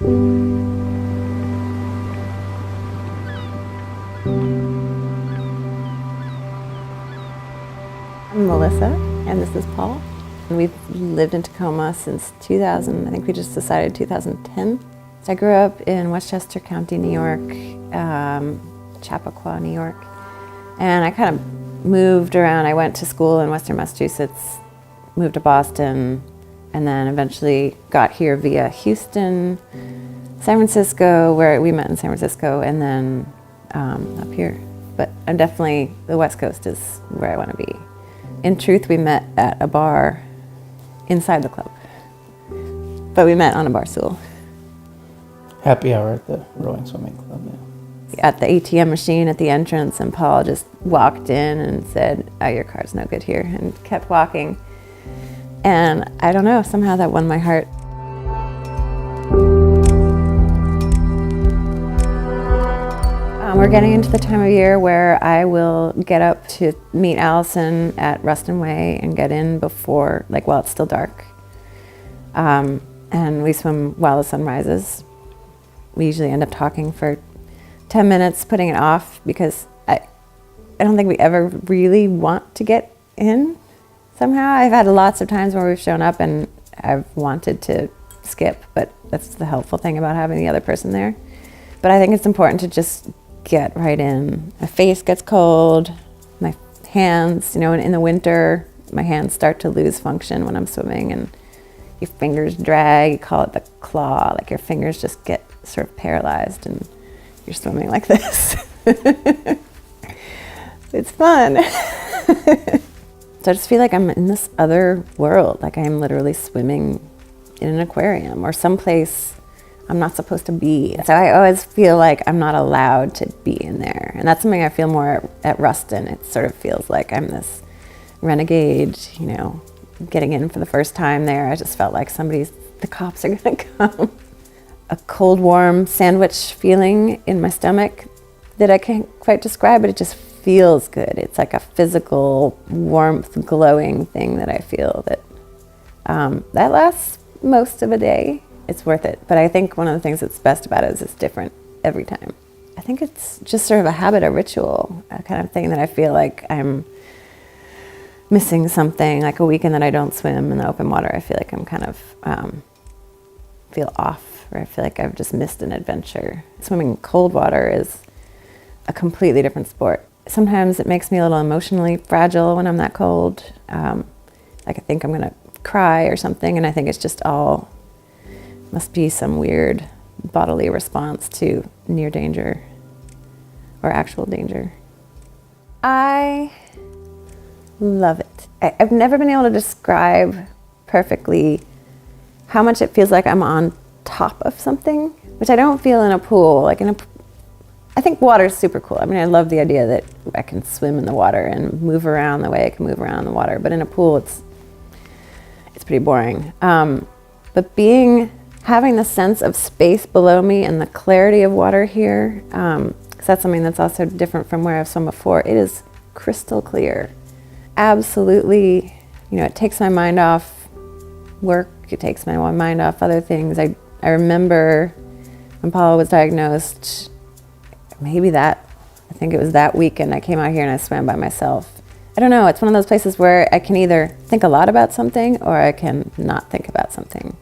I'm Melissa, and this is Paul. We've lived in Tacoma since 2000. I think we just decided 2010. So I grew up in Westchester County, New York, Chappaqua, New York. And I kind of moved around. I went to school in Western Massachusetts, moved to Boston, and then eventually got here via Houston, San Francisco, where we met in San Francisco, and then up here. But I'm definitely, the West Coast is where I want to be. In truth, we met at a bar inside the club, but we met on a bar stool. Happy hour at the rowing swimming club, yeah. At the ATM machine at the entrance, and Paul just walked in and said, "Oh, your car's no good here," and kept walking. And I don't know, somehow that won my heart. We're getting into the time of year where I will get up to meet Allison at Ruston Way and get in before, while it's still dark. And we swim while the sun rises. We usually end up talking for 10 minutes, putting it off, because I don't think we ever really want to get in somehow. I've had lots of times where we've shown up and I've wanted to skip, but that's the helpful thing about having the other person there. But I think it's important to just get right in. My face gets cold, my hands, in the winter, my hands start to lose function when I'm swimming, and your fingers drag, you call it the claw, your fingers just get sort of paralyzed and you're swimming like this. It's fun. So I just feel like I'm in this other world, like I'm literally swimming in an aquarium or someplace I'm not supposed to be. So I always feel like I'm not allowed to be in there. And that's something I feel more at Ruston. It sort of feels like I'm this renegade, getting in for the first time there. I just felt like the cops are gonna come. A cold, warm sandwich feeling in my stomach that I can't quite describe, but it just feels good. It's like a physical warmth, glowing thing that I feel that lasts most of a day. It's worth it. But I think one of the things that's best about it is it's different every time. I think it's just sort of a habit, a ritual, a kind of thing that I feel like I'm missing something, like a weekend that I don't swim in the open water. I feel like I'm kind of feel off, or I feel like I've just missed an adventure. Swimming in cold water is a completely different sport. Sometimes it makes me a little emotionally fragile when I'm that cold. I think I'm gonna cry or something, and I think it's just all must be some weird bodily response to near danger or actual danger. I love it. I've never been able to describe perfectly how much it feels like I'm on top of something, which I don't feel in a pool. I think water is super cool. I mean, I love the idea that I can swim in the water and move around the way I can move around in the water. But in a pool, it's pretty boring. But having the sense of space below me and the clarity of water here, because that's something that's also different from where I've swum before. It is crystal clear. Absolutely, it takes my mind off work. It takes my mind off other things. I remember when Paula was diagnosed, I think it was that weekend I came out here and I swam by myself. I don't know, it's one of those places where I can either think a lot about something or I can not think about something.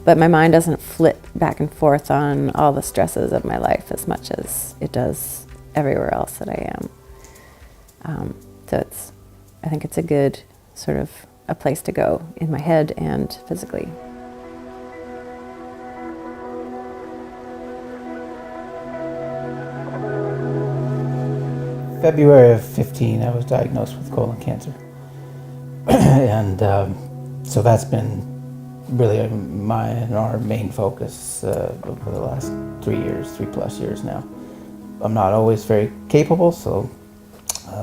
But my mind doesn't flip back and forth on all the stresses of my life as much as it does everywhere else that I am. So I think it's a good sort of a place to go in my head and physically. February of 15, I was diagnosed with colon cancer. And so that's been really our main focus over the last 3+ years now. I'm not always very capable,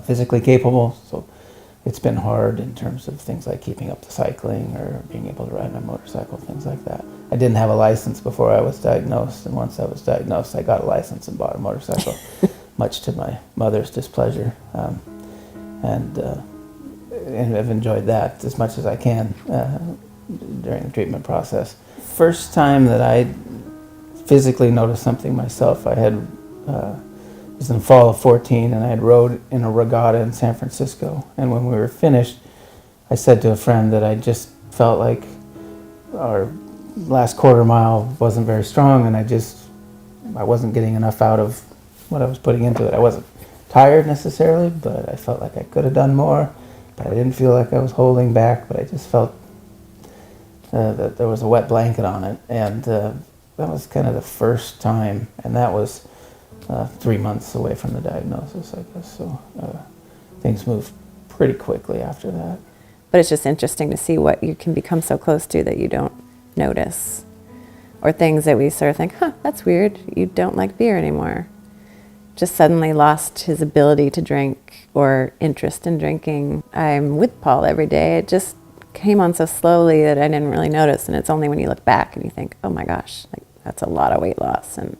physically capable, so it's been hard in terms of things like keeping up the cycling or being able to ride my motorcycle, things like that. I didn't have a license before I was diagnosed, and once I was diagnosed, I got a license and bought a motorcycle, much to my mother's displeasure. And I've enjoyed that as much as I can during the treatment process. First time that I physically noticed something myself. I had, it was in the fall of 14, and I had rowed in a regatta in San Francisco. And when we were finished, I said to a friend that I just felt like our last quarter mile wasn't very strong, and I wasn't getting enough out of what I was putting into it. I wasn't tired necessarily, but I felt like I could have done more, but I didn't feel like I was holding back, but I just felt that there was a wet blanket on it. And that was kind of the first time, and that was 3 months away from the diagnosis, I guess. So things moved pretty quickly after that. But it's just interesting to see what you can become so close to that you don't notice. Or things that we sort of think, that's weird, you don't like beer anymore. Just suddenly lost his ability to drink or interest in drinking. I'm with Paul every day. It just came on so slowly that I didn't really notice. And it's only when you look back and you think, oh my gosh, like that's a lot of weight loss and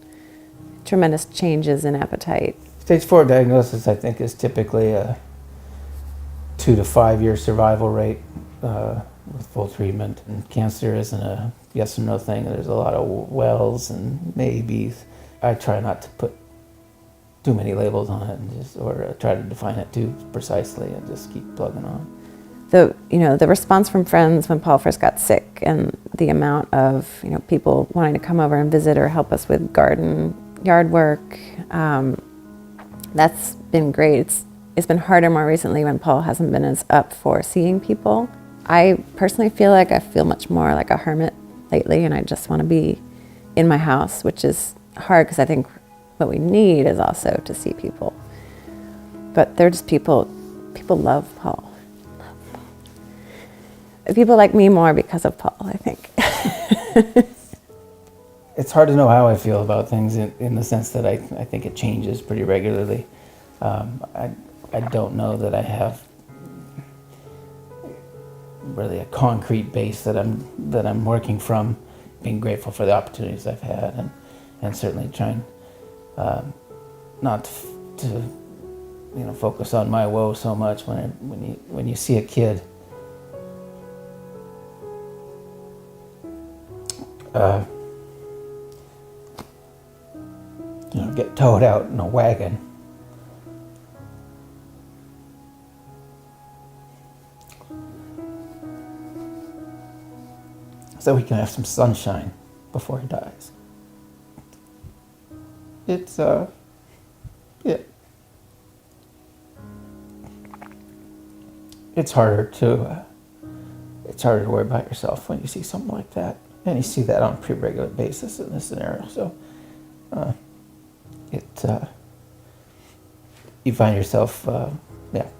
tremendous changes in appetite. Stage 4 diagnosis, I think, is typically a 2 to 5 year survival rate with full treatment. And cancer isn't a yes or no thing. There's a lot of wells and maybes. I try not to put too many labels on it, and or try to define it too precisely, and just keep plugging on. The response from friends when Paul first got sick, and the amount of people wanting to come over and visit or help us with yard work, that's been great. It's been harder more recently when Paul hasn't been as up for seeing people. I personally feel like I feel much more like a hermit lately, and I just want to be in my house, which is hard because I think what we need is also to see people. But they're just people love Paul. People like me more because of Paul, I think. It's hard to know how I feel about things in the sense that I think it changes pretty regularly. I don't know that I have really a concrete base that I'm working from. Being grateful for the opportunities I've had, and certainly trying not to focus on my woe so much. When you see a kid get towed out in a wagon, so he can have some sunshine before he dies. It's it's harder to worry about yourself when you see something like that, and you see that on a pretty regular basis in this scenario. So you find yourself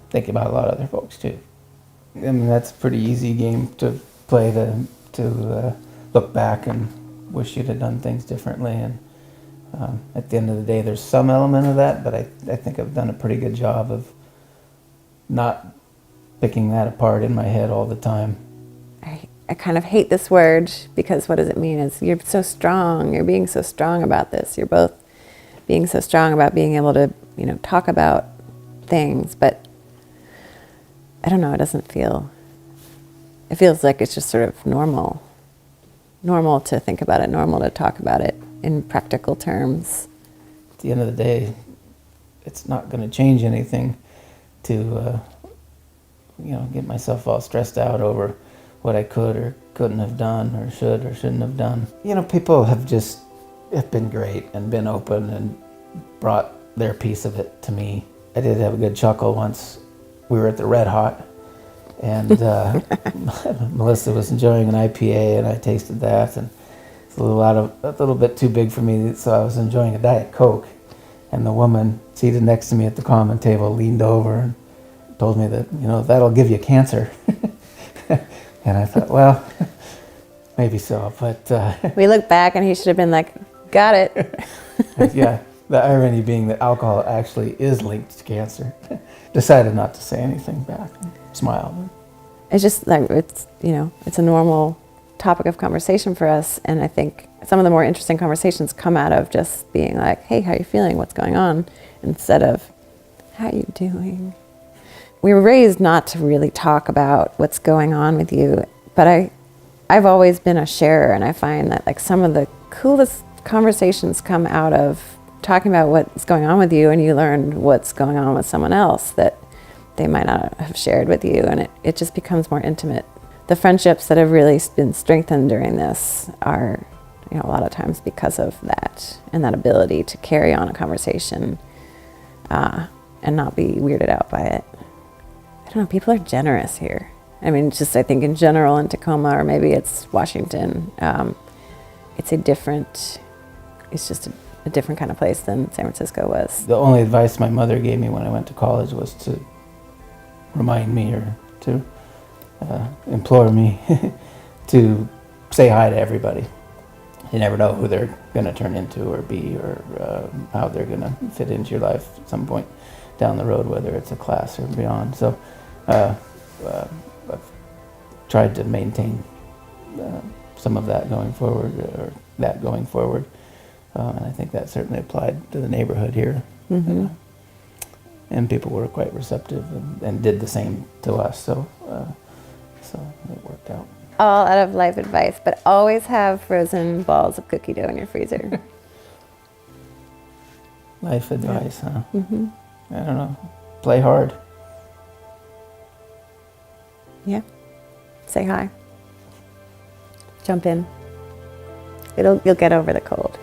thinking about a lot of other folks too. I mean, that's a pretty easy game to play, to look back and wish you'd have done things differently. And at the end of the day, there's some element of that, but I think I've done a pretty good job of not picking that apart in my head all the time. I kind of hate this word, because what does it mean? Is you're so strong, you're being so strong about this. You're both being so strong about being able to, talk about things, but I don't know, it feels like it's just sort of normal to think about it, normal to talk about it in practical terms. At the end of the day, it's not going to change anything to get myself all stressed out over what I could or couldn't have done, or should or shouldn't have done. People have been great and been open and brought their piece of it to me. I did have a good chuckle once. We were at the Red Hot, and Melissa was enjoying an IPA, and I tasted that, and it's a little bit too big for me, so I was enjoying a Diet Coke, and the woman seated next to me at the common table leaned over and told me that, that'll give you cancer. And I thought, well, maybe so, but... We look back and he should have been like, got it. Yeah, the irony being that alcohol actually is linked to cancer. Decided not to say anything back, and smiled. It's just like, it's a normal topic of conversation for us, and I think some of the more interesting conversations come out of just being like, hey, how are you feeling? What's going on? Instead of, how are you doing? We were raised not to really talk about what's going on with you, but I've always been a sharer, and I find that like some of the coolest conversations come out of talking about what's going on with you, and you learn what's going on with someone else that they might not have shared with you, and it just becomes more intimate. The friendships that have really been strengthened during this are, a lot of times because of that, and that ability to carry on a conversation and not be weirded out by it. I don't know, people are generous here. I mean, just I think in general in Tacoma, or maybe it's Washington, it's just a different kind of place than San Francisco was. The only advice my mother gave me when I went to college was to remind me, or to implore me to say hi to everybody. You never know who they're going to turn into or be, or how they're going to fit into your life at some point down the road, whether it's a class or beyond. So I've tried to maintain some of that going forward, and I think that certainly applied to the neighborhood here. Mm-hmm. And people were quite receptive and did the same to us, so it worked out. All out of life advice, but always have frozen balls of cookie dough in your freezer. Life advice, huh? Mm-hmm. I don't know. Play hard. Yeah. Say hi. Jump in. You'll get over the cold.